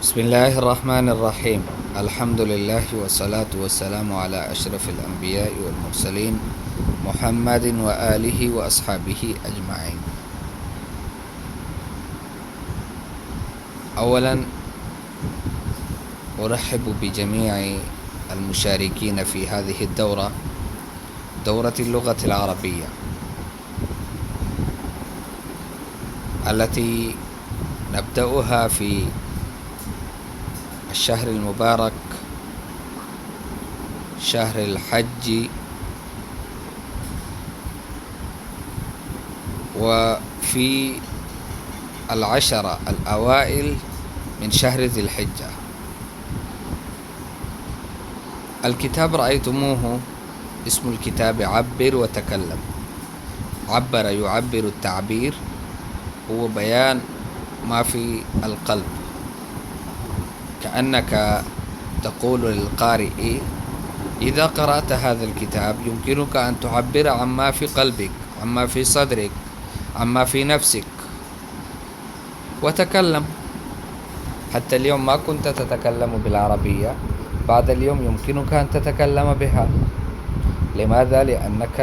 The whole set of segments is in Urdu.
بسم الله الرحمن الرحيم. الحمد لله والصلاة والسلام على أشرف الأنبياء والمرسلين محمد وآله وأصحابه أجمعين. أولا أرحب بجميع المشاركين في هذه الدورة، دورة اللغة العربية التي نبدأها في الشهر المبارك، شهر الحج، وفي العشرة الأوائل من شهر ذي الحجة. الكتاب رأيتموه، اسم الكتاب عبر وتكلم. عبر يعبر، التعبير هو بيان ما في القلب، كأنك تقول للقارئ: إذا قرأت هذا الكتاب يمكنك أن تعبر عما في قلبك، عما في صدرك، عما في نفسك، وتكلم. حتى اليوم ما كنت تتكلم بالعربية، بعد اليوم يمكنك أن تتكلم بها. لماذا؟ لأنك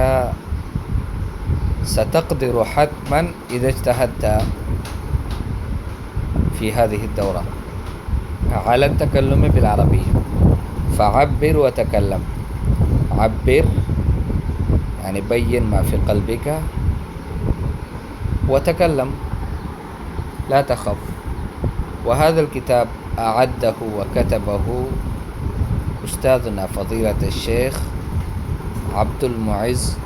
ستقدر حتما إذا اجتهدت في هذه الدورة على التكلم بالعربية. فعبر وتكلم. عبر يعني بين ما في قلبك، وتكلم لا تخف. وهذا الكتاب أعده وكتبه أستاذنا فضيلة الشيخ عبد المعز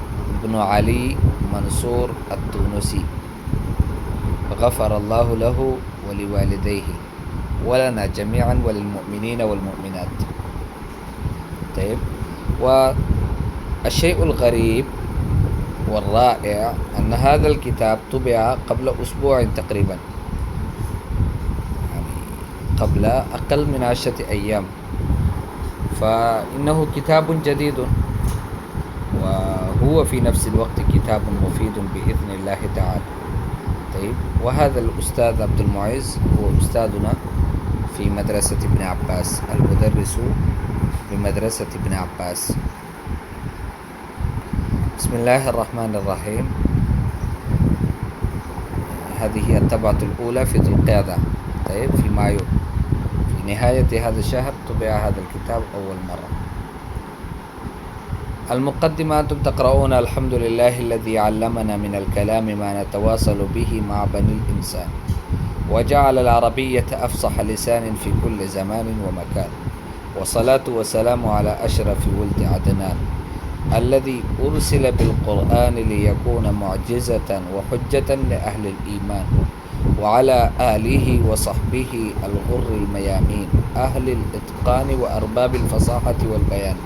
بن علي منصور التونسي، غفر الله له ولوالديه ولنا جميعا وللمؤمنين والمؤمنات. طيب، والشيء الغريب والرائع أن هذا الكتاب طبع قبل أسبوع تقريبا، يعني قبل أقل من 10 أيام، فإنه كتاب جديد، وهو في نفس الوقت كتاب مفيد بإذن الله تعالى. طيب، وهذا الأستاذ عبد المعز هو أستاذنا في مدرسة ابن عباس، المدرس بمدرسة ابن عباس. بسم الله الرحمن الرحيم. هذه هي الطبعة الأولى في ذي القعدة، طيب، في مايو، في نهاية هذا الشهر طبع هذا الكتاب أول مرة. المقدمة: أنتم تقرؤون: الحمد لله الذي علمنا من الكلام ما نتواصل به مع بني الإنسان، وجعل العربية أفصح لسان في كل زمان ومكان، والصلاة والسلام على أشرف ولد عدنان الذي أرسل بالقرآن ليكون معجزة وحجة لأهل الإيمان، وعلى آله وصحبه الغر الميامين أهل الإتقان وأرباب الفصاحة والبيان،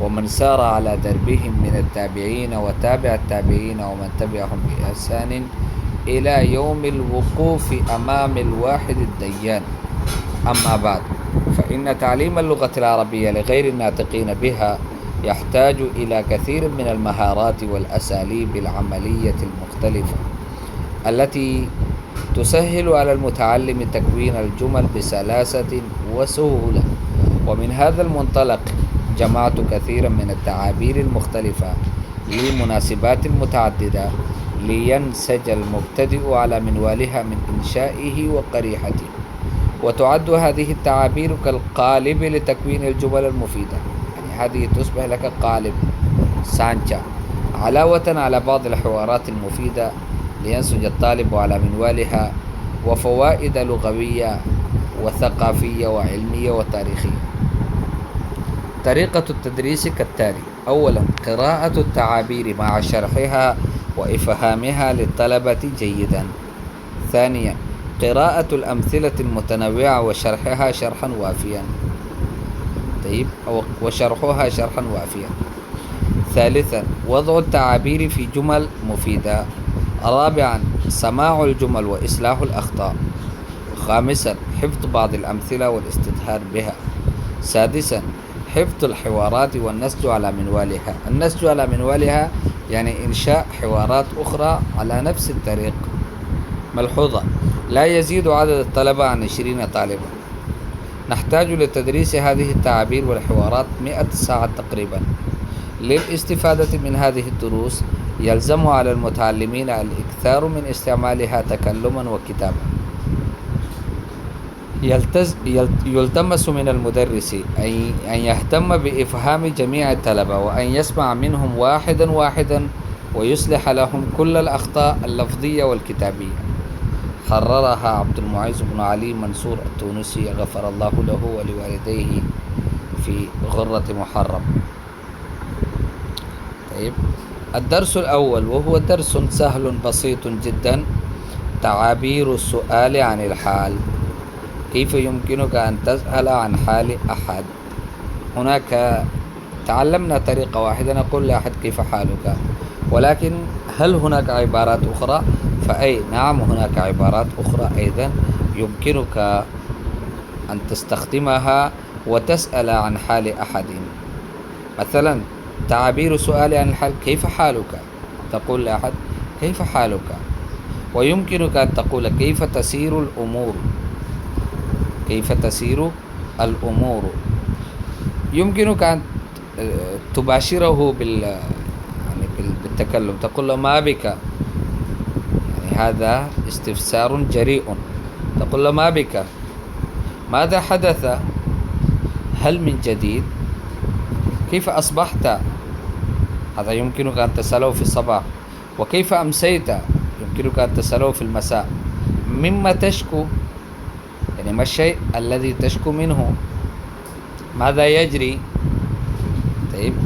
ومن سار على دربهم من التابعين وتابع التابعين ومن تبعهم بإحسان إلى يوم الوقوف أمام الواحد الديان. أما بعد، فإن تعليم اللغة العربية لغير الناطقين بها يحتاج إلى كثير من المهارات والأساليب العملية المختلفة التي تسهل على المتعلم تكوين الجمل بسلاسة وسهولة. ومن هذا المنطلق جمعت كثيرا من التعابير المختلفة لمناسبات متعددة لينسج المبتدئ على منوالها من إنشائه وقريحته. وتعد هذه التعابير كالقالب لتكوين الجمل المفيدة، يعني هذه تصبح لك قالب سانشا، علاوة على بعض الحوارات المفيدة لينسج الطالب على منوالها، وفوائد لغوية وثقافية وعلمية وتاريخية. طريقة التدريس كالتالي: أولا، قراءة التعابير مع شرحها وإفهامها للطلبة جيدا. ثانيا، قراءة الأمثلة المتنوعة وشرحها شرحا وافيا. طيب، وشرحها شرحا وافيا. ثالثا، وضع التعابير في جمل مفيدة. رابعا، سماع الجمل وإصلاح الأخطاء. خامسا، حفظ بعض الأمثلة والاستظهار بها. سادسا، حفظ الحوارات والنسج على منوالها. النسج على منوالها يعني إنشاء حوارات أخرى على نفس الطريق. ملحوظة: لا يزيد عدد الطلبة عن 20 طالبا. نحتاج لتدريس هذه التعابير والحوارات 100 ساعة تقريبا. للاستفادة من هذه الدروس يلزم على المتعلمين الإكثار من استعمالها تكلما وكتابة. يلتمس من المدرس أن يهتم بإفهام جميع الطلبة وأن يسمع منهم واحدا واحدا ويصلح لهم كل الأخطاء اللفظية والكتابية. حررها عبد المعز بن علي منصور التونسي غفر الله له ولوالديه في غرة محرم. طيب، الدرس الأول وهو درس سهل بسيط جدا، تعابير السؤال عن الحال. كيف يمكنك أن تسأل عن حال أحد؟ هناك تعلمنا طريقة واحدة نقول لأحد كيف حالك، ولكن هل هناك عبارات أخرى؟ فأي نعم، هناك عبارات أخرى أيضا يمكنك أن تستخدمها وتسأل عن حال أحد. مثلا تعابير سؤال عن الحال: كيف حالك؟ تقول لأحد كيف حالك. ويمكنك أن تقول كيف تسير الأمور. كيف تسير الأمور. يمكنك أن تباشره بالتكلم، تقول له ما بك، يعني هذا استفسار جريء. تقول له ما بك، ماذا حدث، هل من جديد، كيف أصبحت، هذا يمكنك أن تسأله في الصباح. وكيف أمسيت، يمكنك أن تسأله في المساء. مما تشكو، يعني ما الشيء الذي تشكو منه. ماذا يجري، طيب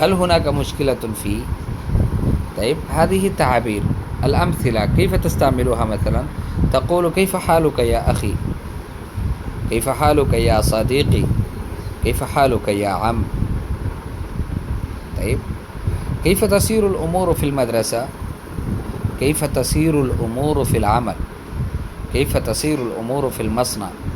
هل هناك مشكلة فيه. طيب هذه التعابير. الأمثلة كيف تستعملها؟ مثلا تقول كيف حالك يا أخي، كيف حالك يا صديقي، كيف حالك يا عم. طيب كيف تسير الأمور في المدرسة، كيف تسير الأمور في العمل، كيف تسير الأمور في المصنع.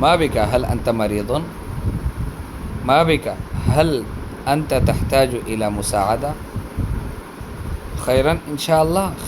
ما بك، هل أنت مريض. ما بك، هل أنت تحتاج إلى مساعدة. خيرا إن شاء الله،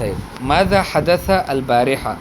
طيب ماذا حدث البارحة.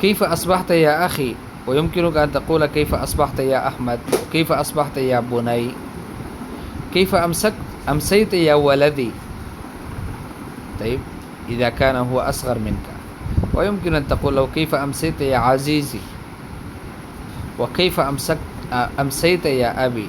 كيف أصبحت يا أخي. ويمكنك أن تقول كيف أصبحت يا أحمد، كيف أصبحت يا بني، كيف أمسيت يا ولدي. طيب إذا كان هو أصغر منك. ويمكن أن تقول له كيف أمسيت يا عزيزي، وكيف أمسيت يا أبي.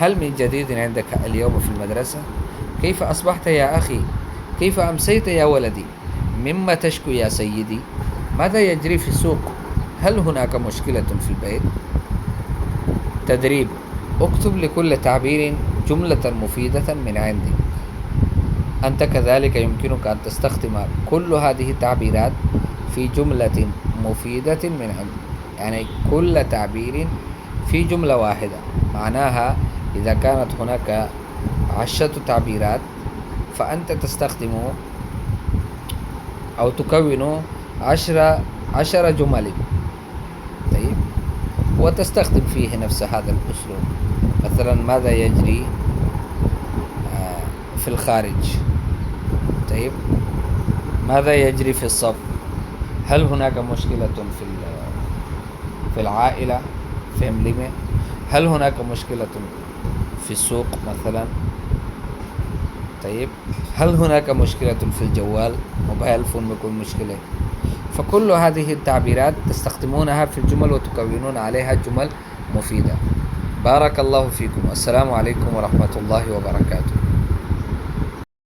هل من جديد عندك اليوم في المدرسة؟ كيف أصبحت يا أخي؟ كيف أمسيت يا ولدي؟ مما تشكو يا سيدي؟ ماذا يجري في السوق؟ هل هناك مشكلة في البيت؟ تدريب: اكتب لكل تعبير جملة مفيدة من عندك. أنت كذلك يمكنك أن تستخدم كل هذه التعبيرات في جملة مفيدة من عندك، يعني كل تعبير في جملة واحدة. معناها إذا كانت هناك 10 تعبيرات فأنت تستخدم أو تكون عشر جمل. طيب، وتستخدم فيه نفس هذا الأسلوب. مثلا ماذا يجري في الخارج؟ طيب، ماذا يجري في الصف؟ هل هناك مشكلة في العائلة؟ فهم؟ هل هناك مشكلة في السوق مثلا؟ طيب، هل هناك مشكلة في الجوال؟ موبايل فون بيكون مشكلة. فكل هذه التعبيرات تستخدمونها في الجمل وتكونون عليها جمل مفيدة. بارك الله فيكم. السلام عليكم ورحمة الله وبركاته.